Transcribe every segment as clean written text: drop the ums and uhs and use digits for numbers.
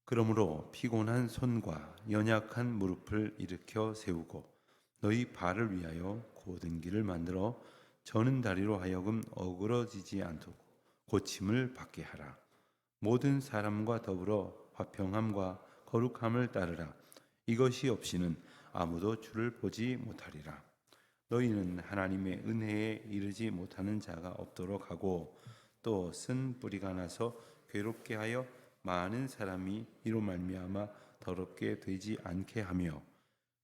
그러므로 피곤한 손과 연약한 무릎을 일으켜 세우고 너희 발을 위하여 곧은 길을 만들어 저는 다리로 하여금 어그러지지 않도록 고침을 받게 하라. 모든 사람과 더불어 화평함과 거룩함을 따르라. 이것이 없이는 아무도 주를 보지 못하리라. 너희는 하나님의 은혜에 이르지 못하는 자가 없도록 하고 또 쓴 뿌리가 나서 괴롭게 하여 많은 사람이 이로 말미암아 더럽게 되지 않게 하며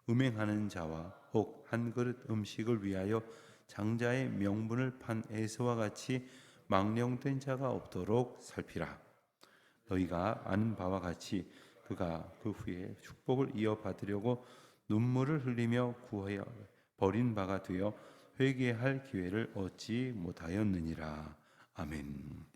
음행하는 자와 혹 한 그릇 음식을 위하여 장자의 명분을 판 에서와 같이 망령된 자가 없도록 살피라. 너희가 아는 바와 같이 그가 그 후에 축복을 이어받으려고 눈물을 흘리며 구하여 버린 바가 되어 회개할 기회를 얻지 못하였느니라. 아멘.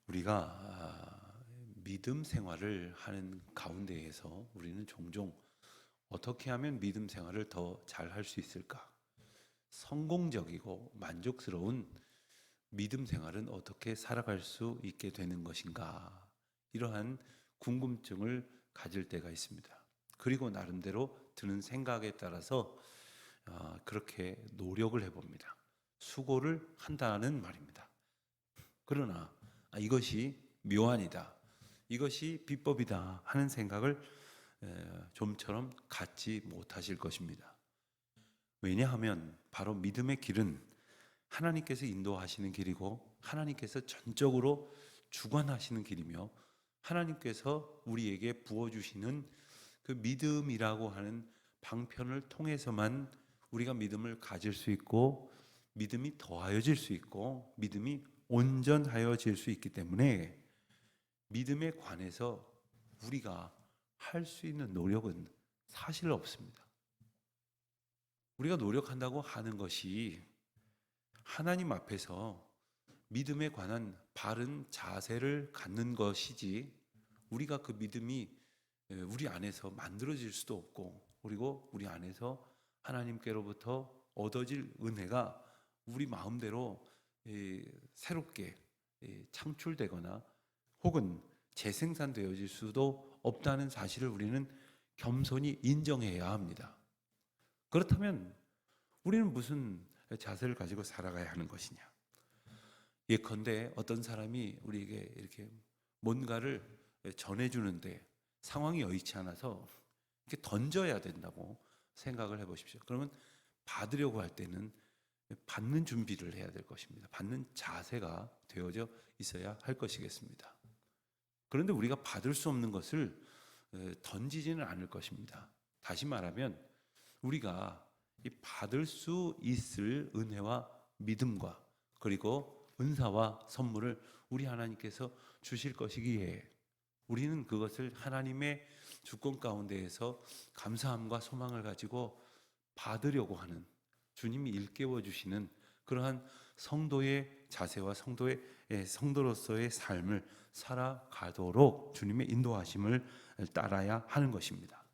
우리가 믿음 생활을 하는 가운데에서 우리는 종종 어떻게 하면 믿음 생활을 더 잘 할 수 있을까? 성공적이고 만족스러운 믿음 생활은 어떻게 살아갈 수 있게 되는 것인가? 이러한 궁금증을 가질 때가 있습니다. 그리고 나름대로 드는 생각에 따라서 그렇게 노력을 해봅니다. 수고를 한다는 말입니다. 그러나 이것이 묘안이다, 이것이 비법이다 하는 생각을 좀처럼 갖지 못하실 것입니다. 왜냐하면 바로 믿음의 길은 하나님께서 인도하시는 길이고 하나님께서 전적으로 주관하시는 길이며 하나님께서 우리에게 부어주시는 그 믿음이라고 하는 방편을 통해서만 우리가 믿음을 가질 수 있고 믿음이 더하여질 수 있고 믿음이 온전하여질 수 있기 때문에 믿음에 관해서 우리가 할 수 있는 노력은 사실 없습니다. 우리가 노력한다고 하는 것이 하나님 앞에서 믿음에 관한 바른 자세를 갖는 것이지 우리가 그 믿음이 우리 안에서 만들어질 수도 없고 그리고 우리 안에서 하나님께로부터 얻어질 은혜가 우리 마음대로 새롭게 창출되거나 혹은 재생산되어질 수도 없다는 사실을 우리는 겸손히 인정해야 합니다. 그렇다면 우리는 무슨 자세를 가지고 살아가야 하는 것이냐? 예컨대 어떤 사람이 우리에게 이렇게 뭔가를 전해주는데 상황이 여의치 않아서 이렇게 던져야 된다고 생각을 해보십시오. 그러면 받으려고 할 때는 받는 준비를 해야 될 것입니다. 받는 자세가 되어져 있어야 할 것이겠습니다. 그런데 우리가 받을 수 없는 것을 던지지는 않을 것입니다. 다시 말하면 우리가 이 받을 수 있을 은혜와 믿음과 그리고 은사와 선물을 우리 하나님께서 주실 것이기에 우리는 그것을 하나님의 주권 가운데에서 감사함과 소망을 가지고 받으려고 하는 주님이 일깨워 주시는 그러한 성도의 자세와 성도로서의 삶을 살아가도록 주님의 인도하심을 따라야 하는 것입니다.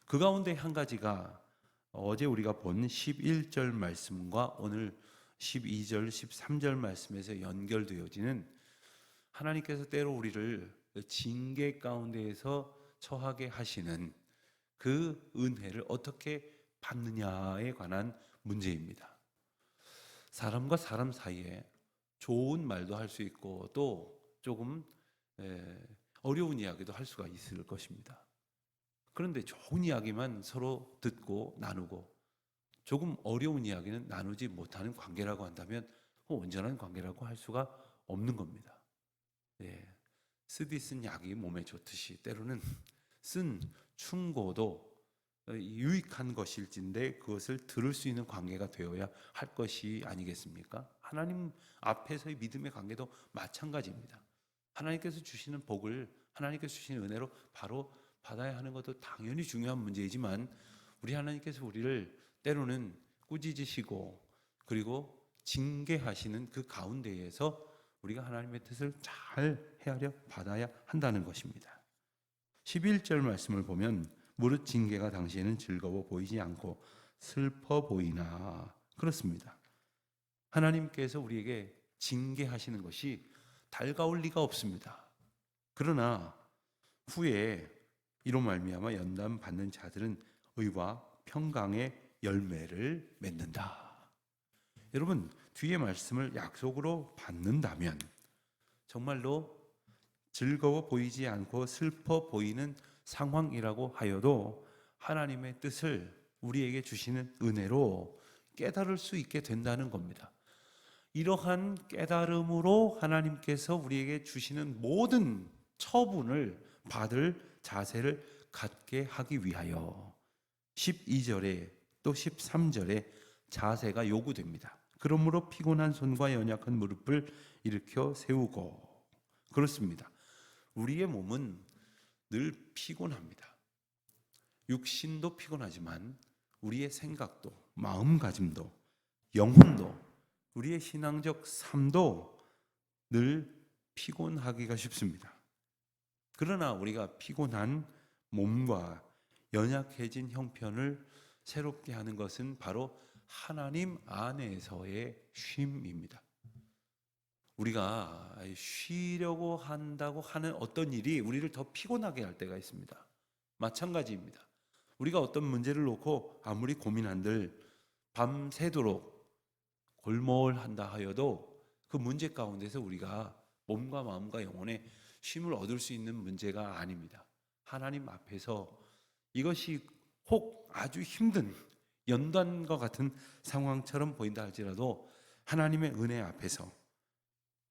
그 가운데 한 가지가 어제 우리가 본 11절 말씀과 오늘 12절, 13절 말씀에서 연결되어지는 하나님께서 때로 우리를 징계 가운데에서 처하게 하시는 그 은혜를 어떻게 받느냐에 관한 문제입니다. 사람과 사람 사이에 좋은 말도 할 수 있고 또 조금 어려운 이야기도 할 수가 있을 것입니다. 그런데 좋은 이야기만 서로 듣고 나누고 조금 어려운 이야기는 나누지 못하는 관계라고 한다면 온전한 관계라고 할 수가 없는 겁니다. 쓰디 쓴 약이 몸에 좋듯이 때로는 쓴 충고도 유익한 것일진데 그것을 들을 수 있는 관계가 되어야 할 것이 아니겠습니까? 하나님 앞에서의 믿음의 관계도 마찬가지입니다. 하나님께서 주시는 복을 하나님께서 주시는 은혜로 바로 받아야 하는 것도 당연히 중요한 문제이지만 우리 하나님께서 우리를 때로는 꾸짖으시고 그리고 징계하시는 그 가운데에서 우리가 하나님의 뜻을 잘 헤아려 받아야 한다는 것입니다. 11절 말씀을 보면 무릇 징계가 당시에는 즐거워 보이지 않고 슬퍼 보이나 그렇습니다. 하나님께서 우리에게 징계하시는 것이 달가울 리가 없습니다. 그러나 후에 이로 말미암아 연단 받는 자들은 의와 평강의 열매를 맺는다. 여러분, 뒤에 말씀을 약속으로 받는다면 정말로 즐거워 보이지 않고 슬퍼 보이는 상황이라고 하여도 하나님의 뜻을 우리에게 주시는 은혜로 깨달을 수 있게 된다는 겁니다. 이러한 깨달음으로 하나님께서 우리에게 주시는 모든 처분을 받을 자세를 갖게 하기 위하여 12절에 또 13절에 자세가 요구됩니다. 그러므로 피곤한 손과 연약한 무릎을 일으켜 세우고. 그렇습니다. 우리의 몸은 늘 피곤합니다. 육신도 피곤하지만 우리의 생각도, 마음가짐도, 영혼도, 우리의 신앙적 삶도 늘 피곤하기가 쉽습니다. 그러나 우리가 피곤한 몸과 연약해진 형편을 새롭게 하는 것은 바로 하나님 안에서의 쉼입니다. 우리가 쉬려고 한다고 하는 어떤 일이 우리를 더 피곤하게 할 때가 있습니다. 마찬가지입니다. 우리가 어떤 문제를 놓고 아무리 고민한들 밤새도록 골몰한다 하여도 그 문제 가운데서 우리가 몸과 마음과 영혼의 쉼을 얻을 수 있는 문제가 아닙니다. 하나님 앞에서 이것이 혹 아주 힘든 연단과 같은 상황처럼 보인다 할지라도 하나님의 은혜 앞에서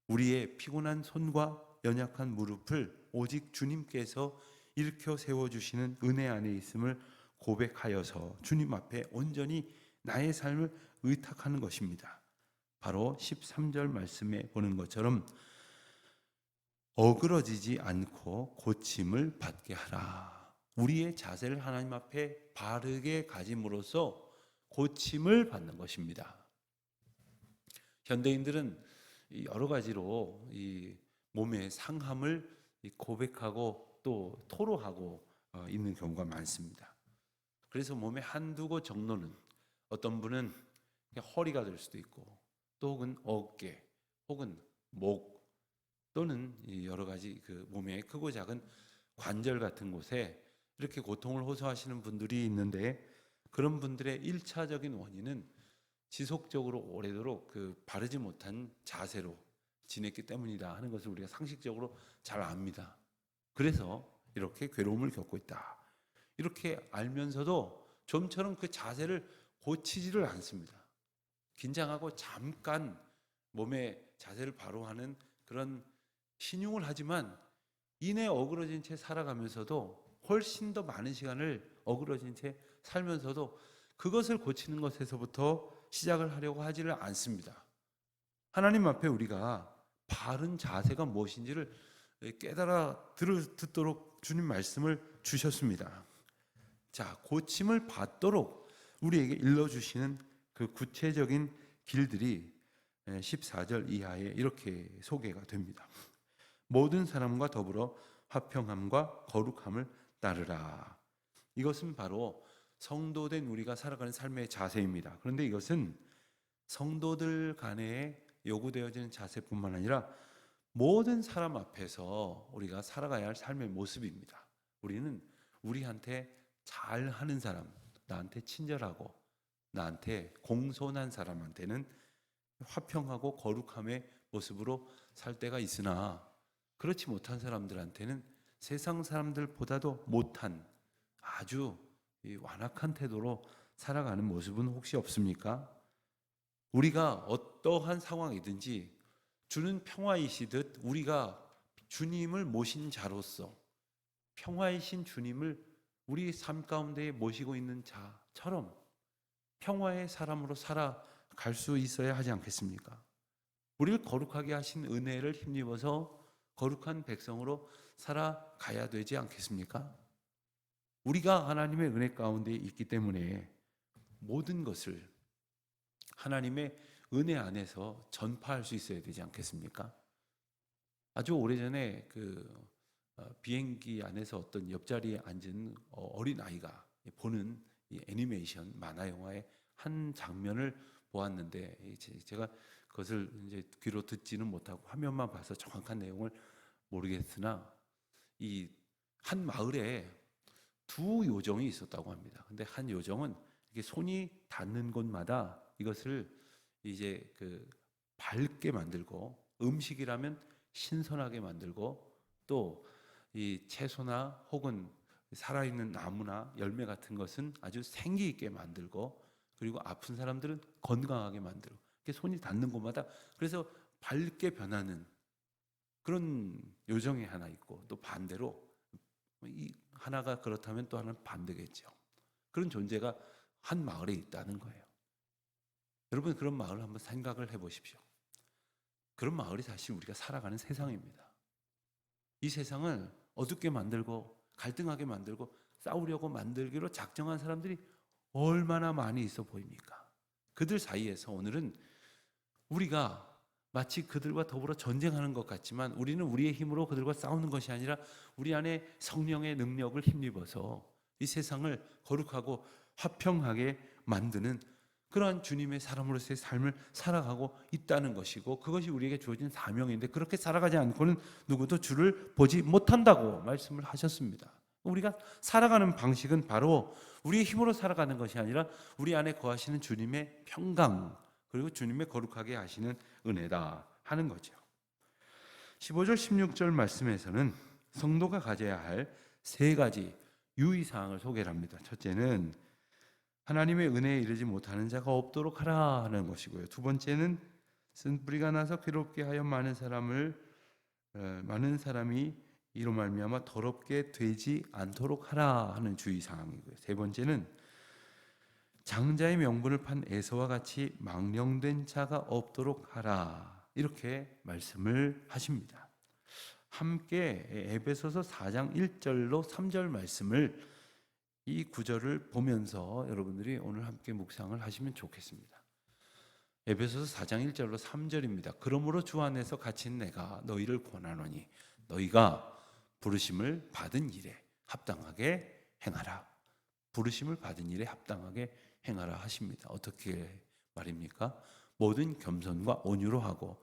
우리의 피곤한 손과 연약한 무릎을 오직 주님께서 일으켜 세워주시는 은혜 안에 있음을 고백하여서 주님 앞에 온전히 나의 삶을 의탁하는 것입니다. 바로 13절 말씀에 보는 것처럼 어그러지지 않고 고침을 받게 하라. 우리의 자세를 하나님 앞에 바르게 가짐으로써 고침을 받는 것입니다. 현대인들은 여러 가지로 이 몸의 상함을 고백하고 또 토로하고 있는 경우가 많습니다. 그래서 몸의 한두 곳 정도는 어떤 분은 허리가 될 수도 있고 또 혹은 어깨 혹은 목 또는 여러 가지 그 몸의 크고 작은 관절 같은 곳에 이렇게 고통을 호소하시는 분들이 있는데 그런 분들의 1차적인 원인은 지속적으로 오래도록 그 바르지 못한 자세로 지냈기 때문이다 하는 것을 우리가 상식적으로 잘 압니다. 그래서 이렇게 괴로움을 겪고 있다. 이렇게 알면서도 좀처럼 그 자세를 고치지를 않습니다. 긴장하고 잠깐 몸의 자세를 바로 하는 그런 신용을 하지만 이내 어그러진 채 살아가면서도 훨씬 더 많은 시간을 어그러진 채 살면서도 그것을 고치는 것에서부터 시작을 하려고 하지를 않습니다. 하나님 앞에 우리가 바른 자세가 무엇인지를 깨달아 듣도록 주님 말씀을 주셨습니다. 자, 고침을 받도록 우리에게 일러주시는 그 구체적인 길들이 14절 이하에 이렇게 소개가 됩니다. 모든 사람과 더불어 화평함과 거룩함을 따르라. 이것은 바로 성도된 우리가 살아가는 삶의 자세입니다. 그런데 이것은 성도들 간에 요구되어지는 자세뿐만 아니라 모든 사람 앞에서 우리가 살아가야 할 삶의 모습입니다. 우리는 우리한테 잘하는 사람, 나한테 친절하고 나한테 공손한 사람한테는 화평하고 거룩함의 모습으로 살 때가 있으나 그렇지 못한 사람들한테는 세상 사람들보다도 못한 아주 완악한 태도로 살아가는 모습은 혹시 없습니까? 우리가 어떠한 상황이든지 주는 평화이시듯 우리가 주님을 모신 자로서 평화이신 주님을 우리 삶 가운데 모시고 있는 자처럼 평화의 사람으로 살아갈 수 있어야 하지 않겠습니까? 우리를 거룩하게 하신 은혜를 힘입어서 거룩한 백성으로 살아가야 되지 않겠습니까? 우리가 하나님의 은혜 가운데 있기 때문에 모든 것을 하나님의 은혜 안에서 전파할 수 있어야 되지 않겠습니까? 아주 오래전에 비행기 안에서 어떤 옆자리에 앉은 어린 아이가 보는 이 애니메이션 만화 영화의 한 장면을 보았는데 제가 그것을 이제 귀로 듣지는 못하고 화면만 봐서 정확한 내용을 모르겠으나 이 한 마을에 두 요정이 있었다고 합니다. 근데 한 요정은 이게 손이 닿는 곳마다 이것을 이제 밝게 만들고, 음식이라면 신선하게 만들고, 또 이 채소나 혹은 살아있는 나무나 열매 같은 것은 아주 생기 있게 만들고, 그리고 아픈 사람들은 건강하게 만들고, 이렇게 손이 닿는 곳마다 그래서 밝게 변하는 그런 요정이 하나 있고, 또 반대로 이 하나가 그렇다면 또 하나는 반대겠죠. 그런 존재가 한 마을에 있다는 거예요. 여러분, 그런 마을을 한번 생각을 해보십시오. 그런 마을이 사실 우리가 살아가는 세상입니다. 이 세상을 어둡게 만들고 갈등하게 만들고 싸우려고 만들기로 작정한 사람들이 얼마나 많이 있어 보입니까? 그들 사이에서 오늘은 우리가 마치 그들과 더불어 전쟁하는 것 같지만, 우리는 우리의 힘으로 그들과 싸우는 것이 아니라 우리 안에 성령의 능력을 힘입어서 이 세상을 거룩하고 화평하게 만드는 그러한 주님의 사람으로서의 삶을 살아가고 있다는 것이고, 그것이 우리에게 주어진 사명인데, 그렇게 살아가지 않고는 누구도 주를 보지 못한다고 말씀을 하셨습니다. 우리가 살아가는 방식은 바로 우리의 힘으로 살아가는 것이 아니라 우리 안에 거하시는 주님의 평강, 그리고 주님의 거룩하게 하시는 은혜다 하는 거죠. 15절 16절 말씀에서는 성도가 가져야 할 세 가지 유의사항을 소개를 합니다. 첫째는 하나님의 은혜에 이르지 못하는 자가 없도록 하라 하는 것이고요. 두 번째는 쓴뿌리가 나서 괴롭게 하여 많은 사람이 이로 말미암아 더럽게 되지 않도록 하라 하는 주의사항이고요. 세 번째는 장자의 명분을 판 에서와 같이 망령된 자가 없도록 하라, 이렇게 말씀을 하십니다. 함께 에베소서 4장 1절로 3절 말씀을, 이 구절을 보면서 여러분들이 오늘 함께 묵상을 하시면 좋겠습니다. 에베소서 4장 1절로 3절입니다. 그러므로 주 안에서 갇힌 내가 너희를 권하노니 너희가 부르심을 받은 일에 합당하게 행하라. 부르심을 받은 일에 합당하게 행하라 하십니다. 어떻게 말입니까? 모든 겸손과 온유로 하고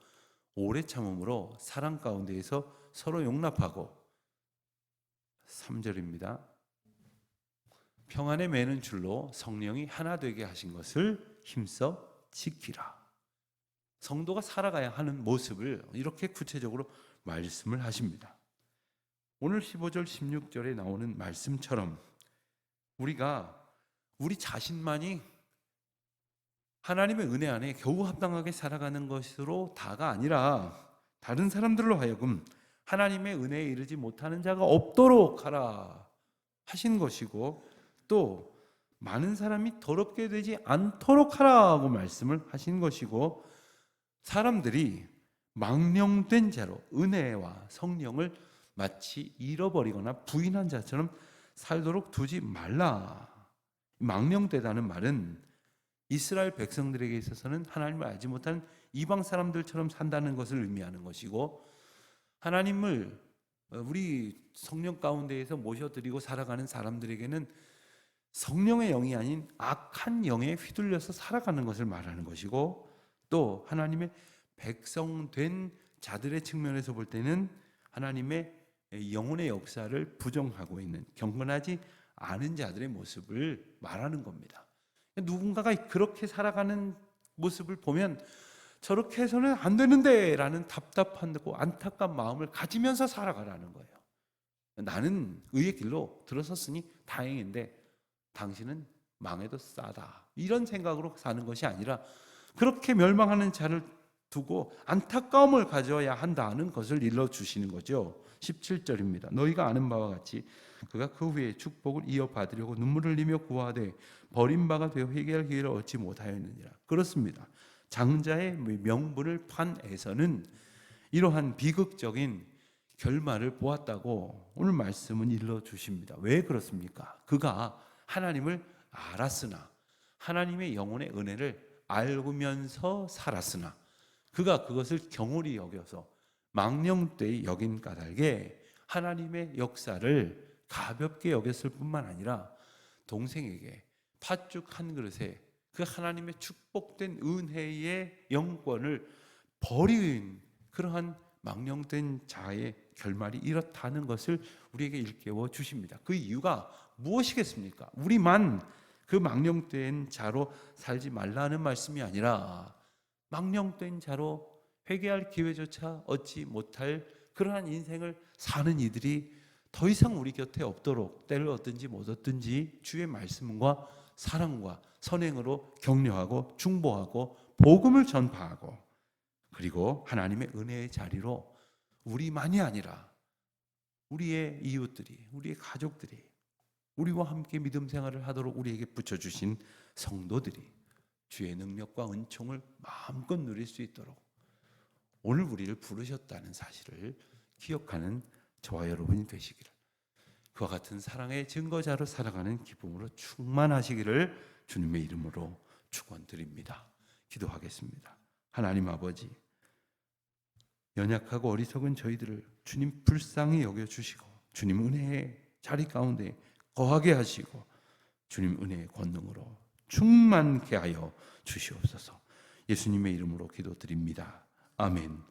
오래 참음으로 사랑 가운데에서 서로 용납하고, 3절입니다. 평안에 매는 줄로 성령이 하나 되게 하신 것을 힘써 지키라. 성도가 살아가야 하는 모습을 이렇게 구체적으로 말씀을 하십니다. 오늘 15절 16절에 나오는 말씀처럼 우리가 우리 자신만이 하나님의 은혜 안에 겨우 합당하게 살아가는 것으로 다가 아니라 다른 사람들로 하여금 하나님의 은혜에 이르지 못하는 자가 없도록 하라 하신 것이고, 또 많은 사람이 더럽게 되지 않도록 하라고 말씀을 하신 것이고, 사람들이 망령된 자로 은혜와 성령을 마치 잃어버리거나 부인한 자처럼 살도록 두지 말라. 망령되다는 말은 이스라엘 백성들에게 있어서는 하나님을 알지 못하는 이방 사람들처럼 산다는 것을 의미하는 것이고, 하나님을 우리 성령 가운데에서 모셔드리고 살아가는 사람들에게는 성령의 영이 아닌 악한 영에 휘둘려서 살아가는 것을 말하는 것이고, 또 하나님의 백성된 자들의 측면에서 볼 때는 하나님의 영혼의 역사를 부정하고 있는 경건하지 않은 자들의 모습을 말하는 겁니다. 누군가가 그렇게 살아가는 모습을 보면 저렇게 해서는 안 되는데 라는 답답하고 안타까운 마음을 가지면서 살아가라는 거예요. 나는 의의 길로 들어섰으니 다행인데 당신은 망해도 싸다, 이런 생각으로 사는 것이 아니라 그렇게 멸망하는 자를 두고 안타까움을 가져야 한다는 것을 일러주시는 거죠. 17절입니다. 너희가 아는 바와 같이 그가 그 후에 축복을 이어받으려고 눈물을 흘리며 구하되 버림바가 되어 회개할 기회를 얻지 못하였느니라. 그렇습니다. 장자의 명분을 판 에서는 이러한 비극적인 결말을 보았다고 오늘 말씀은 일러주십니다. 왜 그렇습니까? 그가 하나님을 알았으나, 하나님의 영혼의 은혜를 알면서 살았으나, 그가 그것을 경홀히 여겨서 망령되이 여긴 까닭에 하나님의 역사를 가볍게 여겼을 뿐만 아니라 동생에게 팥죽 한 그릇에 그 하나님의 축복된 은혜의 영권을 버린 그러한 망령된 자의 결말이 이렇다는 것을 우리에게 일깨워 주십니다. 그 이유가 무엇이겠습니까? 우리만 그 망령된 자로 살지 말라는 말씀이 아니라 망령된 자로 회개할 기회조차 얻지 못할 그러한 인생을 사는 이들이 더 이상 우리 곁에 없도록 때를 얻든지 못 얻든지 주의 말씀과 사랑과 선행으로 격려하고 중보하고 복음을 전파하고, 그리고 하나님의 은혜의 자리로 우리만이 아니라 우리의 이웃들이, 우리의 가족들이, 우리와 함께 믿음 생활을 하도록 우리에게 붙여주신 성도들이 주의 능력과 은총을 마음껏 누릴 수 있도록 오늘 우리를 부르셨다는 사실을 기억하는 저와 여러분이 되시기를, 그와 같은 사랑의 증거자로 살아가는 기쁨으로 충만하시기를 주님의 이름으로 축원드립니다. 기도하겠습니다. 하나님 아버지, 연약하고 어리석은 저희들을 주님 불쌍히 여겨주시고 주님 은혜의 자리 가운데 거하게 하시고 주님 은혜의 권능으로 충만케 하여 주시옵소서. 예수님의 이름으로 기도드립니다. 아멘.